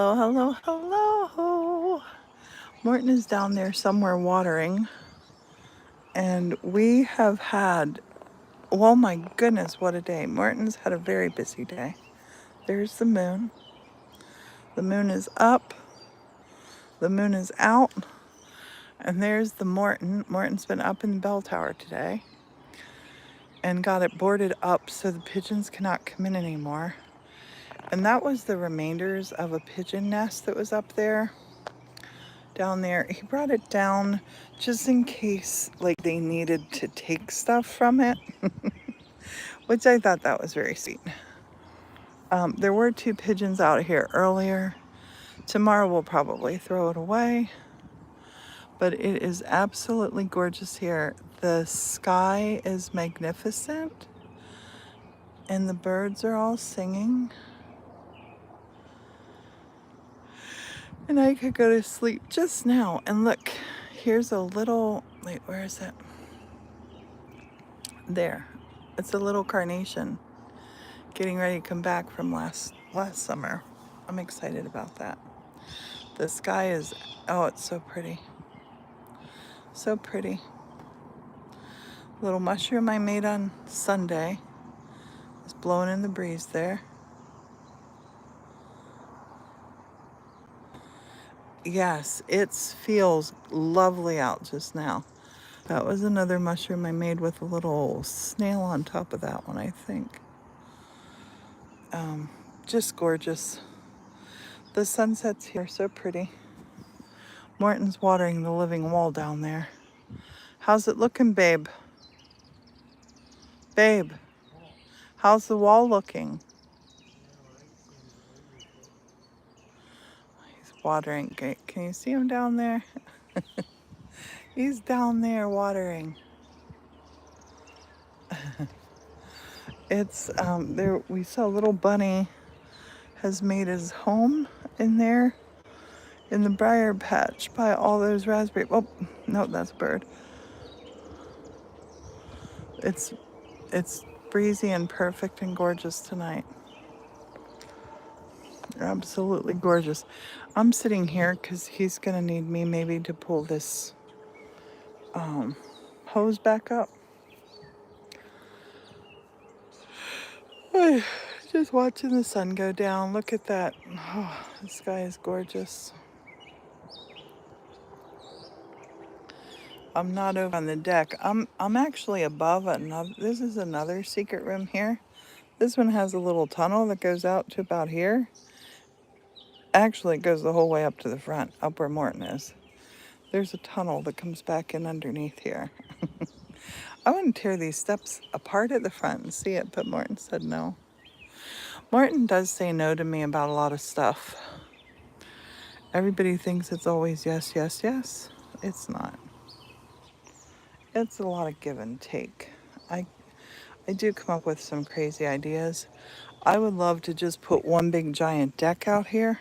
Hello, hello, hello. Morton is down there somewhere watering, and we have had, well, my goodness, what a day. Morton's had a very busy day. There's the moon. The moon is up, the moon is out, and there's the Morton. Morton's been up in the bell tower today and got it boarded up so the pigeons cannot come in anymore. And that was the remainders of a pigeon nest that was up there. Down there, he brought it down just in case like they needed to take stuff from it, which I thought that was very sweet. There were 2 pigeons out here earlier. Tomorrow we'll probably throw it away, but it is absolutely gorgeous here. The sky is magnificent and the birds are all singing, and I could go to sleep just now. And look, here's a little, wait, where is it? There. It's a little carnation getting ready to come back from last summer. I'm excited about that. The sky is, oh, it's so pretty. So pretty. Little mushroom I made on Sunday. It's blowing in the breeze there. Yes, it feels lovely out just now. That was another mushroom I made with a little snail on top of that one, I think. Just gorgeous. The sunsets here are so pretty. Morton's watering the living wall down there. How's it looking, babe? Babe, how's the wall looking? He's watering. Can you see him down there? He's down there watering. It's there. We saw little bunny has made his home in there in the briar patch by all those raspberry. Oh, no, that's a bird. It's breezy and perfect and gorgeous tonight. Absolutely gorgeous. I'm sitting here because he's gonna need me maybe to pull this hose back up. Just watching the sun go down. Look at that. Oh, the sky is gorgeous. I'm not over on the deck. I'm actually above another. This is another secret room here. This one has a little tunnel that goes out to about here. Actually, it goes the whole way up to the front, up where Morton is. There's a tunnel that comes back in underneath here. I want to tear these steps apart at the front and see it, but Morton said no. Morton does say no to me about a lot of stuff. Everybody thinks it's always yes, yes, yes. It's not. It's a lot of give and take. I do come up with some crazy ideas. I would love to just put one big giant deck out here.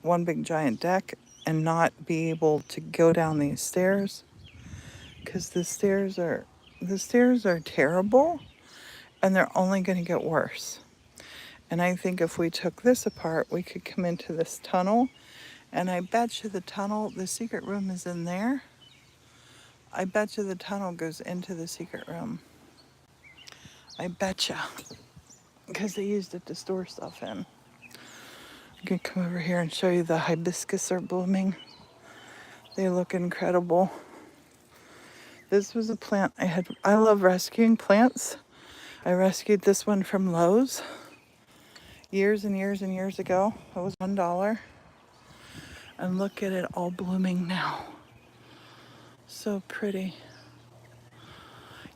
One big giant deck and not be able to go down these stairs. Because the stairs are terrible and they're only going to get worse. And I think if we took this apart, we could come into this tunnel. And I bet you the secret room is in there. I bet you the tunnel goes into the secret room. I bet you. Because they used it to store stuff in. I can come over here and show you the hibiscus are blooming. They look incredible. This was a plant I love rescuing plants. I rescued this one from Lowe's years and years and years ago. It was $1. And look at it all blooming now. So pretty.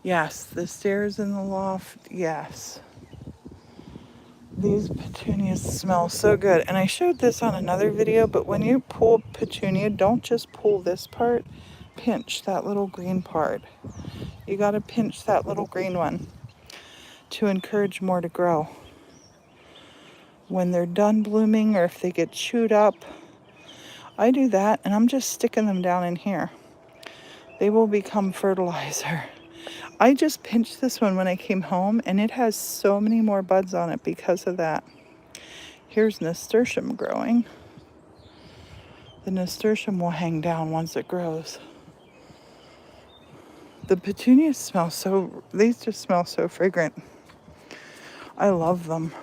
Yes, the stairs in the loft, yes. These petunias smell so good. And I showed this on another video, but when you pull petunia, don't just pull this part. Pinch that little green part. You gotta pinch that little green one to encourage more to grow. When they're done blooming or if they get chewed up, I do that and I'm just sticking them down in here. They will become fertilizer. I just pinched this one when I came home and it has so many more buds on it because of that. Here's nasturtium growing. The nasturtium will hang down once it grows. The petunias smell these just smell so fragrant. I love them.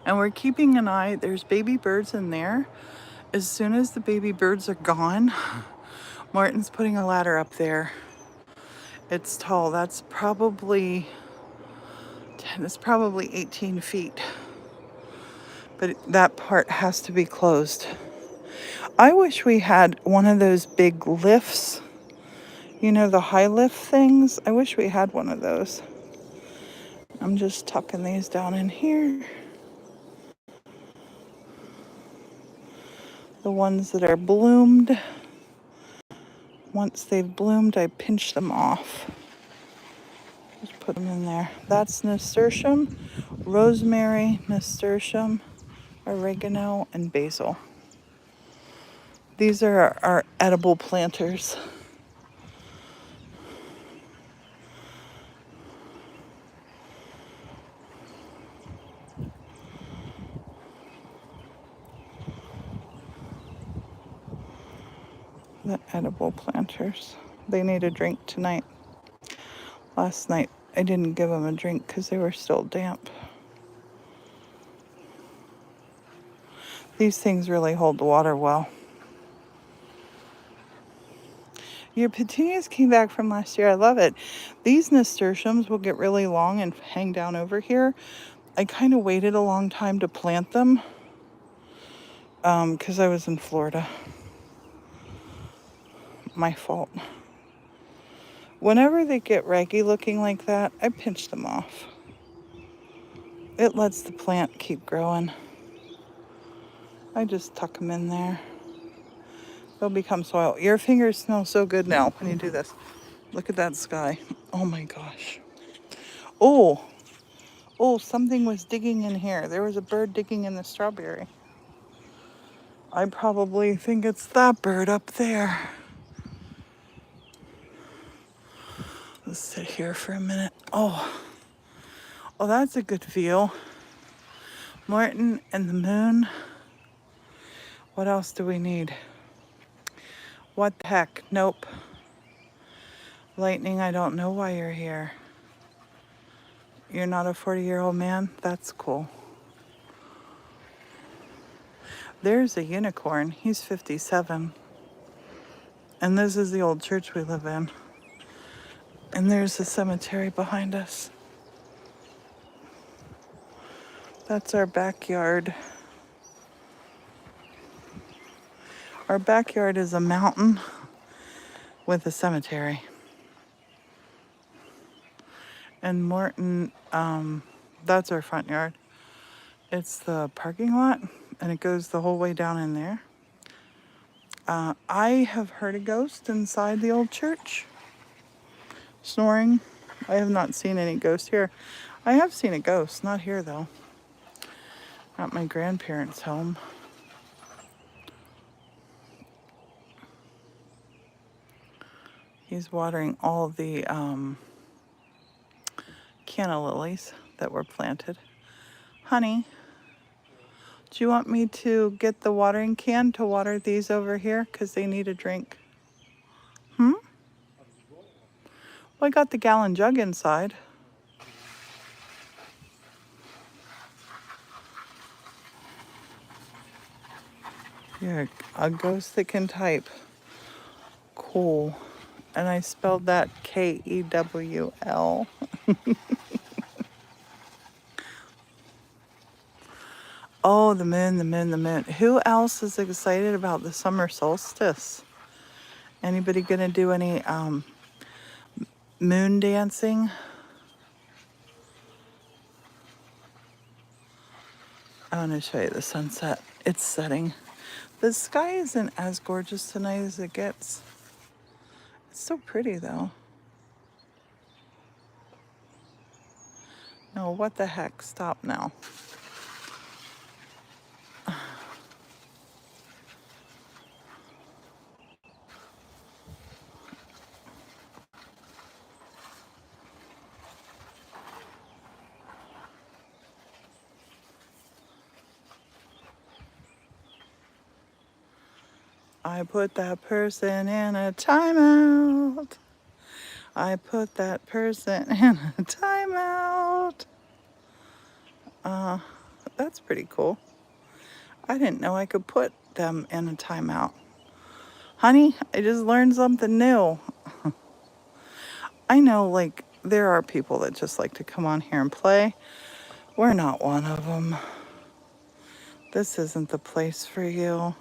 And we're keeping an eye, there's baby birds in there. As soon as the baby birds are gone, Morton's putting a ladder up there. It's tall, it's probably 18 feet. But that part has to be closed. I wish we had one of those big lifts. You know, the high lift things? I wish we had one of those. I'm just tucking these down in here. The ones that are bloomed. Once they've bloomed, I pinch them off. Just put them in there. That's nasturtium, rosemary, nasturtium, oregano, and basil. These are our edible planters. The edible planters. They need a drink tonight. Last night I didn't give them a drink because they were still damp. These things really hold the water well. Your petunias came back from last year. I love it. These nasturtiums will get really long and hang down over here. I kind of waited a long time to plant them because I was in Florida. My fault. Whenever they get raggy looking like that, I pinch them off. It lets the plant keep growing. I just tuck them in there. They'll become soil. Your fingers smell so good now when you do this. Look at that sky. Oh my gosh. Oh, something was digging in here. There was a bird digging in the strawberry. I probably think it's that bird up there. Let's sit here for a minute. Oh, that's a good view. Morton and the moon. What else do we need? What the heck? Nope. Lightning, I don't know why you're here. You're not a 40-year-old man? That's cool. There's a unicorn. He's 57. And this is the old church we live in. And there's the cemetery behind us. That's our backyard. Our backyard is a mountain with a cemetery. And Morton, that's our front yard. It's the parking lot, and it goes the whole way down in there. I have heard a ghost inside the old church, snoring. I have not seen any ghost here. I have seen a ghost, not here though. At my grandparents' home. He's watering all the canna lilies that were planted. Honey, do you want me to get the watering can to water these over here? Because they need a drink. Well, I got the gallon jug inside. You're a ghost that can type. Cool. And I spelled that Kewl. Oh, the moon, the moon, the moon. Who else is excited about the summer solstice? Anybody gonna do any moon dancing? I want to show you the sunset. It's setting. The sky isn't as gorgeous tonight as it gets. It's so pretty though. No, what the heck? Stop now. I put that person in a timeout. I put that person in a timeout. That's pretty cool. I didn't know I could put them in a timeout. Honey, I just learned something new. I know, like, there are people that just like to come on here and play. We're not one of them. This isn't the place for you.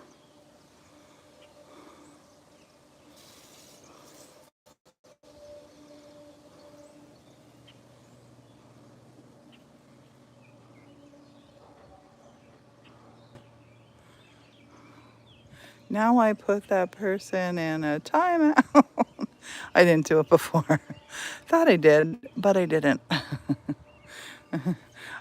Now I put that person in a timeout. I didn't do it before. Thought I did, but I didn't.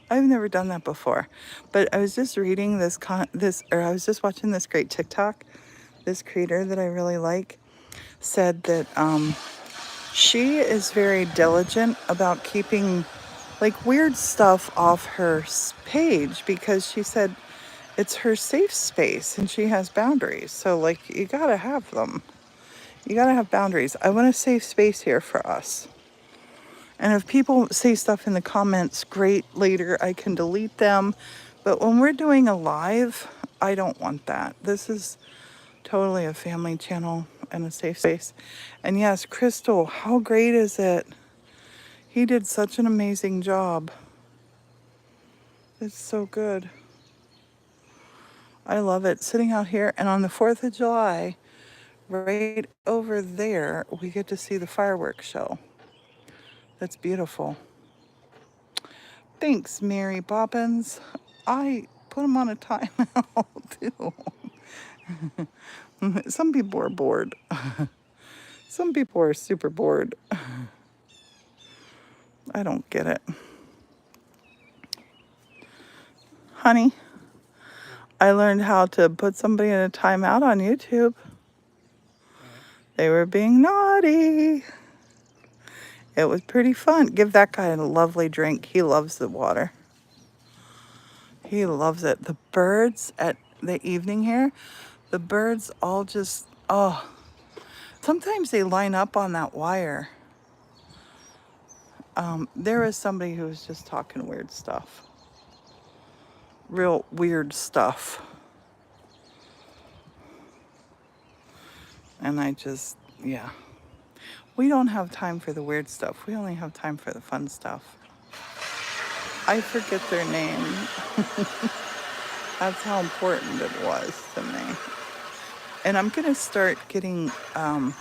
I've never done that before. But I was just reading I was just watching this great TikTok. This creator that I really like said that she is very diligent about keeping like weird stuff off her page because she said it's her safe space and she has boundaries. So like you gotta have them. You gotta have boundaries. I want a safe space here for us. And if people say stuff in the comments, great, later I can delete them. But when we're doing a live, I don't want that. This is totally a family channel and a safe space. And yes, Crystal, how great is it? He did such an amazing job. It's so good. I love it. Sitting out here, and on the 4th of July, right over there, we get to see the fireworks show. That's beautiful. Thanks, Mary Poppins. I put them on a timeout, too. Some people are bored. Some people are super bored. I don't get it. Honey, I learned how to put somebody in a timeout on YouTube. They were being naughty. It was pretty fun. Give that guy a lovely drink. He loves the water. He loves it. The birds at the evening here, the birds all just, oh, sometimes they line up on that wire. There was somebody who was just talking weird stuff. Real weird stuff. And I just, yeah. We don't have time for the weird stuff. We only have time for the fun stuff. I forget their name. That's how important it was to me. And I'm going to start getting, I'm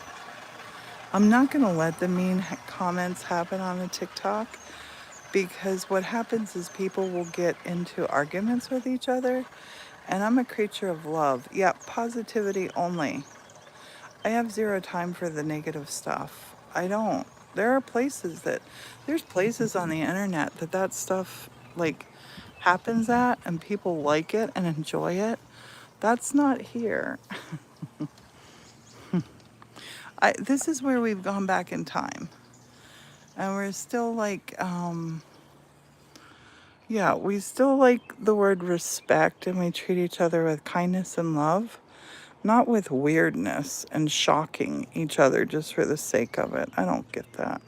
not going to let the mean comments happen on the TikTok because what happens is people will get into arguments with each other. And I'm a creature of love. Yeah, positivity only. I have zero time for the negative stuff. I don't. There's places on the internet that stuff like happens at and people like it and enjoy it. That's not here. This is where we've gone back in time. And we're still like, we still like the word respect and we treat each other with kindness and love. Not with weirdness and shocking each other just for the sake of it. I don't get that.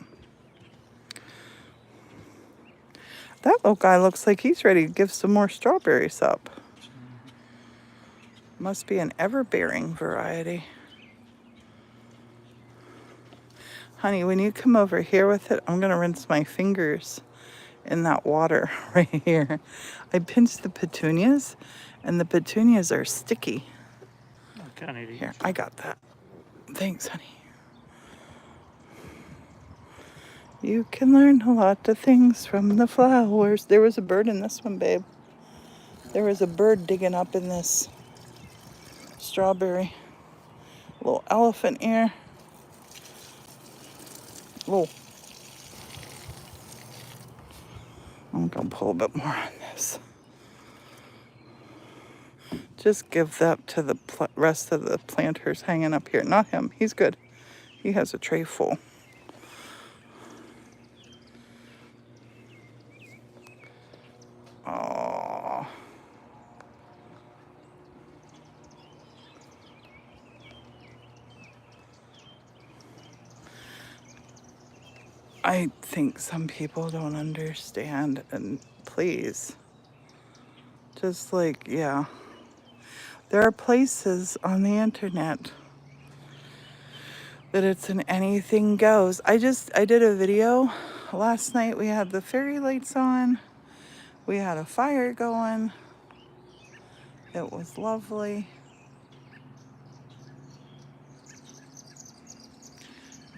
That little guy looks like he's ready to give some more strawberries up. Must be an ever-bearing variety. Honey, when you come over here with it, I'm going to rinse my fingers in that water right here. I pinched the petunias, and the petunias are sticky. Here, I got that. Thanks, honey. You can learn a lot of things from the flowers. There was a bird in this one, babe. There was a bird digging up in this strawberry. Little elephant ear. Whoa. I'm going to pull a bit more on this. Just give that to the rest of the planters hanging up here. Not him. He's good. He has a tray full. Oh. I think some people don't understand, and please, just like, yeah. There are places on the internet that it's an anything goes. I did a video last night. We had the fairy lights on. We had a fire going. It was lovely.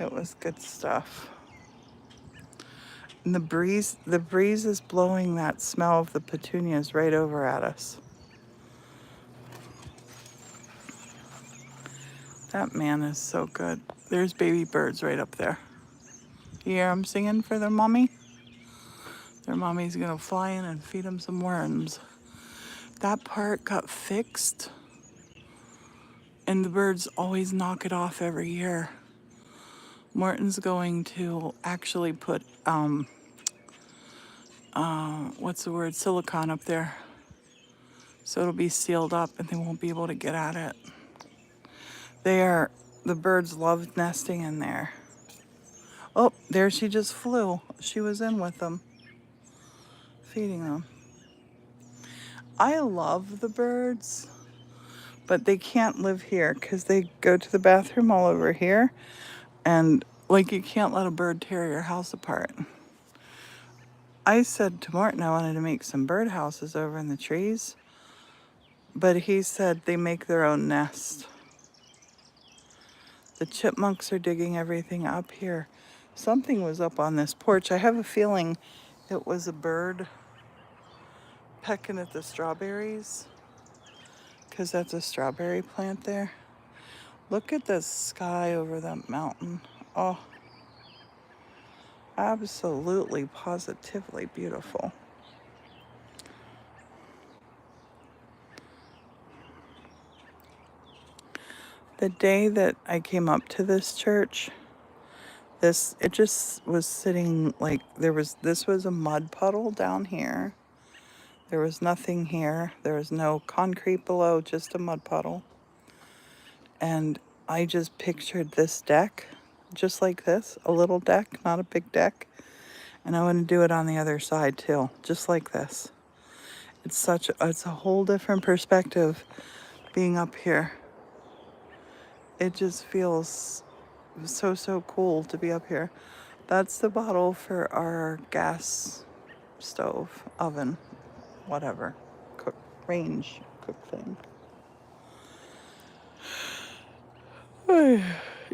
It was good stuff. And the breeze is blowing that smell of the petunias right over at us. That man is so good. There's baby birds right up there. You hear them singing for their mommy? Their mommy's gonna fly in and feed them some worms. That part got fixed, and the birds always knock it off every year. Morton's going to actually put, what's the word, silicone up there. So it'll be sealed up and they won't be able to get at it. The birds love nesting in there. Oh, there she just flew. She was in with them, feeding them. I love the birds, but they can't live here because they go to the bathroom all over here. And like, you can't let a bird tear your house apart. I said to Morton I wanted to make some bird houses over in the trees, but he said they make their own nest. The chipmunks are digging everything up here. Something was up on this porch. I have a feeling it was a bird pecking at the strawberries, because that's a strawberry plant there. Look at the sky over that mountain. Oh, absolutely, positively beautiful. The day that I came up to this church, it just was sitting like this was a mud puddle down here. There was nothing here. There was no concrete below, just a mud puddle. And I just pictured this deck, just like this, a little deck, not a big deck. And I want to do it on the other side too, just like this. It's a whole different perspective being up here. It just feels so cool to be up here. That's the bottle for our gas stove, oven, whatever, range cook thing.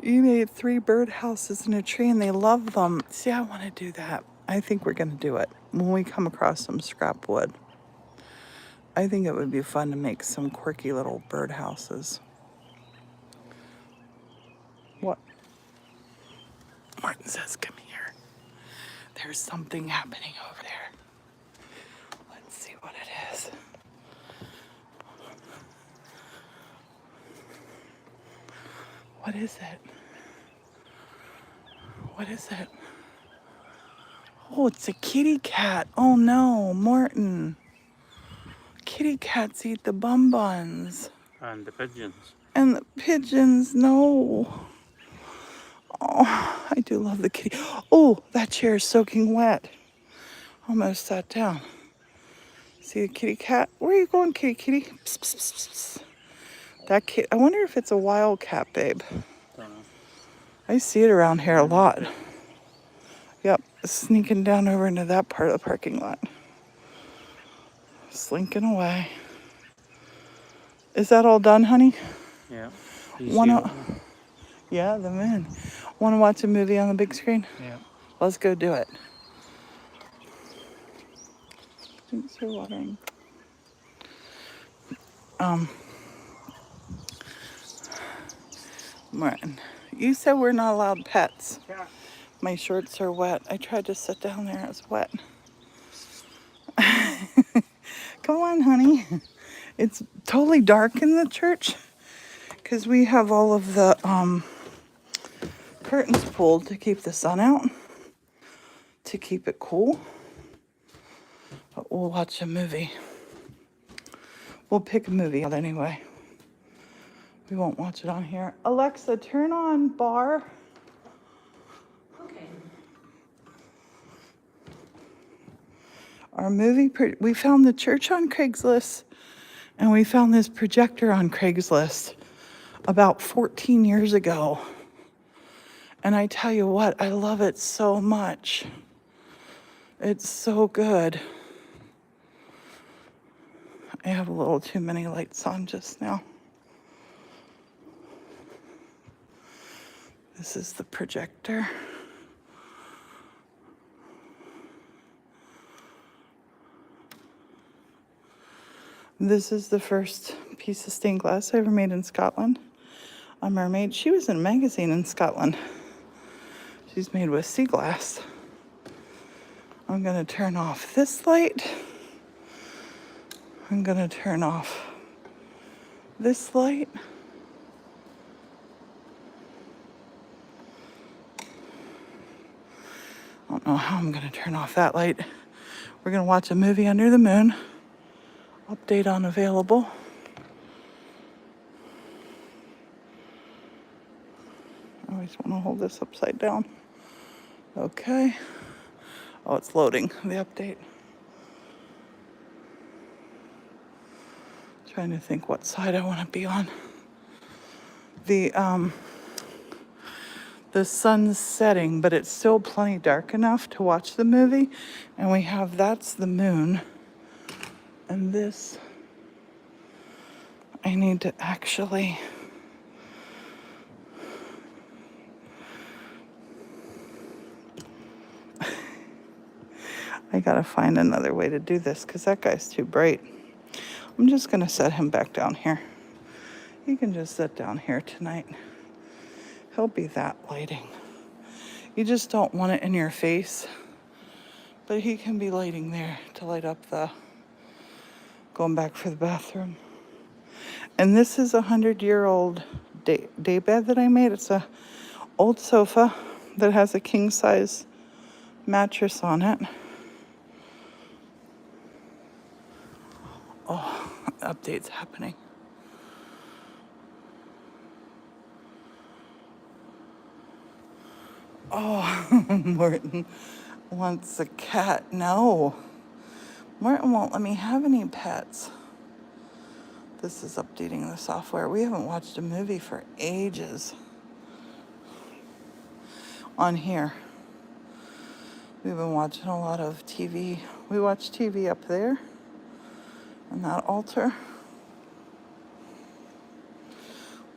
You made 3 bird houses in a tree and they love them. See, I want to do that. I think we're going to do it when we come across some scrap wood. I think it would be fun to make some quirky little bird houses. What? Morton says, come here. There's something happening over there. Let's see what it is. What is it? What is it? Oh, it's a kitty cat. Oh no, Morton. Kitty cats eat the bonbons. And the pigeons. And the pigeons, no. Oh, I do love the kitty. Oh, that chair is soaking wet. Almost sat down. See the kitty cat? Where are you going, kitty? Psst, psst, psst, psst. That kid, I wonder if it's a wild cat, babe. Don't know. I see it around here a lot. Yep, sneaking down over into that part of the parking lot. Slinking away. Is that all done, honey? Yeah. Yeah, the moon. Want to watch a movie on the big screen? Yeah. Let's go do it. Thanks for watering. Martin, you said we're not allowed pets. Yeah. My shorts are wet. I tried to sit down there. It was wet. Come on, honey. It's totally dark in the church because we have all of the curtains pulled to keep the sun out, to keep it cool. But we'll watch a movie. We'll pick a movie out anyway. We won't watch it on here. Alexa, turn on Bar. Okay. We found the church on Craigslist, and we found this projector on Craigslist about 14 years ago. And I tell you what, I love it so much. It's so good. I have a little too many lights on just now. This is the projector. This is the first piece of stained glass I ever made in Scotland. A mermaid. She was in a magazine in Scotland. She's made with sea glass. I'm gonna turn off this light. I'm gonna turn off this light. I don't know how I'm gonna turn off that light. We're gonna watch a movie under the moon. Update on available. I always want to hold this upside down. Okay. Oh, it's loading, the update. Trying to think what side I want to be on. The sun's setting, but it's still plenty dark enough to watch the movie. And we have, that's the moon. And this, I need to actually, I gotta find another way to do this because that guy's too bright. I'm just gonna set him back down here. He can just sit down here tonight. He'll be that lighting. You just don't want it in your face, but he can be lighting there to light up the, going back for the bathroom. And this is a 100-year-old day bed that I made. It's a old sofa that has a king size mattress on it. Oh, update's happening. Oh, Morton wants a cat. No. Morton won't let me have any pets. This is updating the software. We haven't watched a movie for ages. On here. We've been watching a lot of TV. We watch TV up there. On that altar.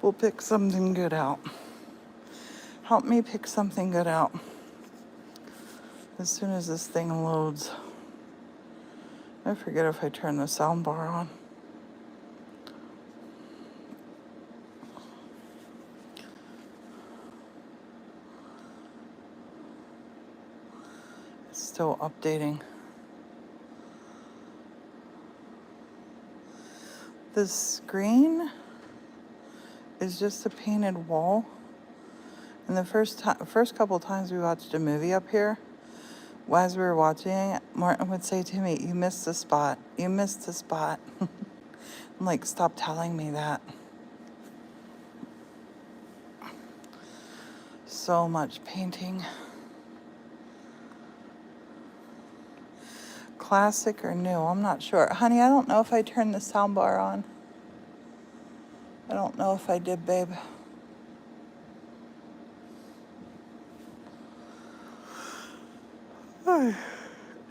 We'll pick something good out. Help me pick something good out. As soon as this thing loads. I forget if I turn the sound bar on. It's still updating. The screen is just a painted wall. And the first couple times we watched a movie up here, as we were watching it, Morton would say to me, "You missed a spot. You missed a spot." I'm like, stop telling me that. So much painting. Classic or new? I'm not sure. Honey, I don't know if I turned the sound bar on. I don't know if I did, babe.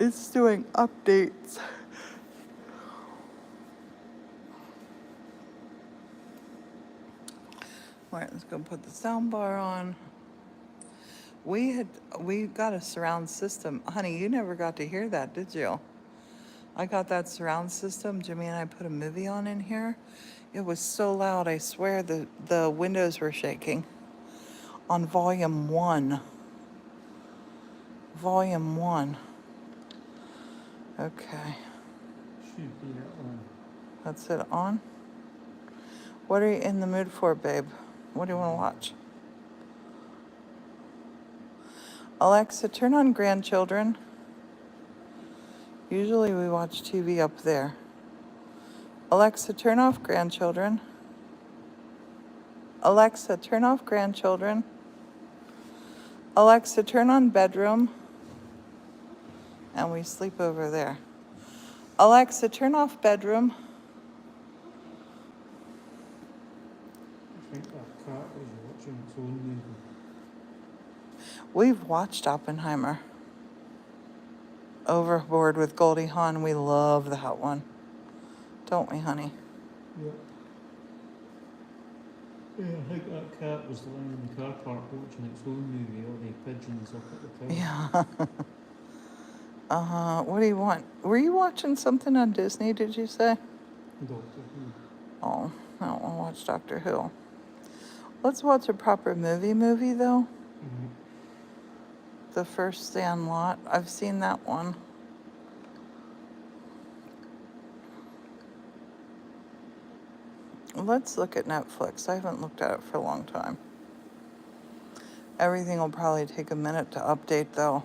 It's doing updates. Martin's gonna put the sound bar on. We got a surround system. Honey, you never got to hear that, did you? I got that surround system. Jimmy and I put a movie on in here. It was so loud, I swear the windows were shaking. On volume 1. Volume 1. Okay. Should be that one. That's it on? What are you in the mood for, babe? What do you want to watch? Alexa, turn on Grandchildren. Usually we watch TV up there. Alexa, turn off Grandchildren. Alexa, turn off Grandchildren. Alexa, turn on Bedroom. And we sleep over there. Alexa, turn off bedroom. I think that cat was watching its own movie. We've watched Oppenheimer. Overboard with Goldie Hawn. We love that one. Don't we, honey? Yep. Yeah, I think that cat was lying in the car park watching its own movie, all the pigeons up at the tower. Yeah. What do you want? Were you watching something on Disney, did you say? Doctor Who. Oh, I don't want to watch Doctor Who. Let's watch a proper movie, though. Mm-hmm. The first Sandlot. I've seen that one. Let's look at Netflix. I haven't looked at it for a long time. Everything will probably take a minute to update, though.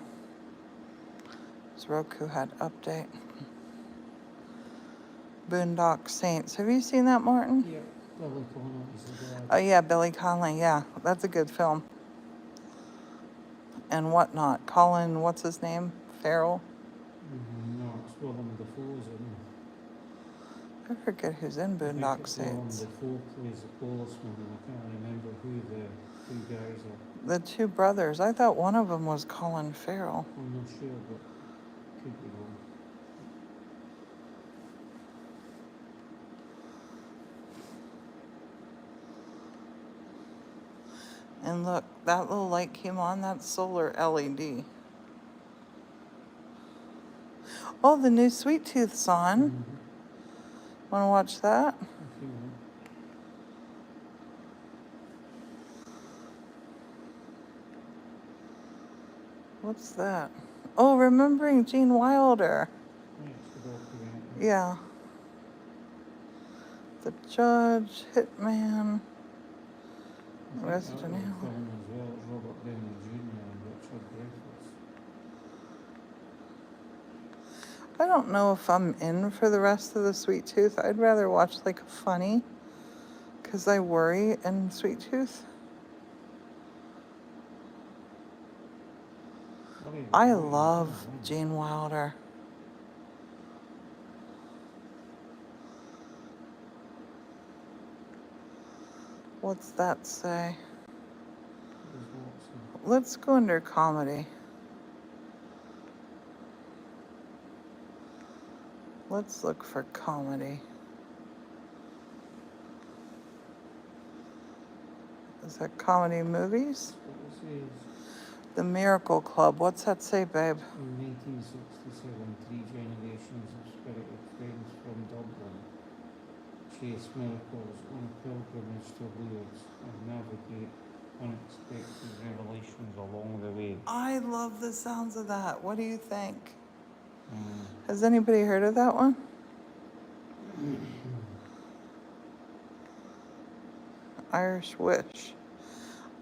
Roku had update. Boondock Saints. Have you seen that, Morton? Yeah, Billy Connolly is the dad. Oh, yeah, Billy Connolly. Yeah, that's a good film. And whatnot. Colin, what's his name? Farrell? No, it's Willem Dafoe's in it. I forget who's in Boondock Saints. Willem Dafoe plays a policeman, and I can't remember who the two guys are. The two brothers. I thought one of them was Colin Farrell. I'm not sure, but could be wrong. And look, that little light came on. That's solar LED. Oh, the new Sweet Tooth's on. Mm-hmm. Want to watch that? What's that? Oh, Remembering Gene Wilder. Yeah. The Judge, Hitman, Resident Evil. I don't know if I'm in for the rest of the Sweet Tooth. I'd rather watch like a funny, because I worry in Sweet Tooth. I love Gene Wilder. What's that say? Let's go under comedy. Let's look for comedy. Is that comedy movies? The Miracle Club. What's that say, babe? In 1967, 3 generations of spirited friends from Dublin chase miracles on a pilgrimage to Lourdes and navigate unexpected revelations along the way. I love the sounds of that. What do you think? Has anybody heard of that one? Irish Witch.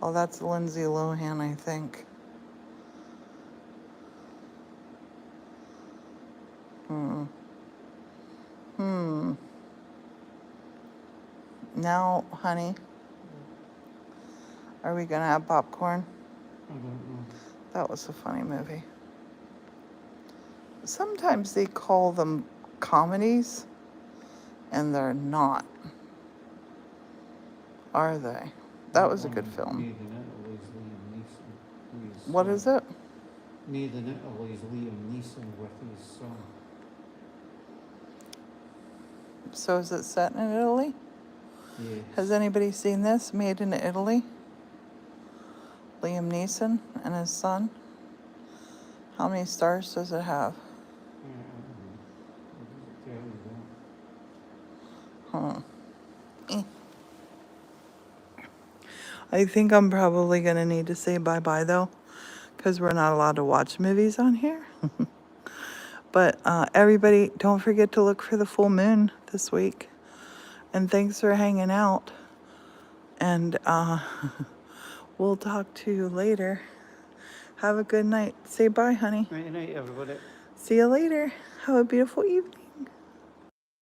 Oh, that's Lindsay Lohan, I think. Now, honey, are we gonna have popcorn? I don't know. That was a funny movie. Sometimes they call them comedies, and they're not. Are they? That was a good film. Made in Italy's Liam Neeson. What is it? Made in Italy's Liam Neeson with his son. So is it set in Italy? Yes. Has anybody seen this? Made in Italy? Liam Neeson and his son? How many stars does it have? I think I'm probably going to need to say bye-bye, though, because we're not allowed to watch movies on here. But everybody, don't forget to look for the full moon this week. And thanks for hanging out. And we'll talk to you later. Have a good night. Say bye, honey. Night, everybody. See you later. Have a beautiful evening.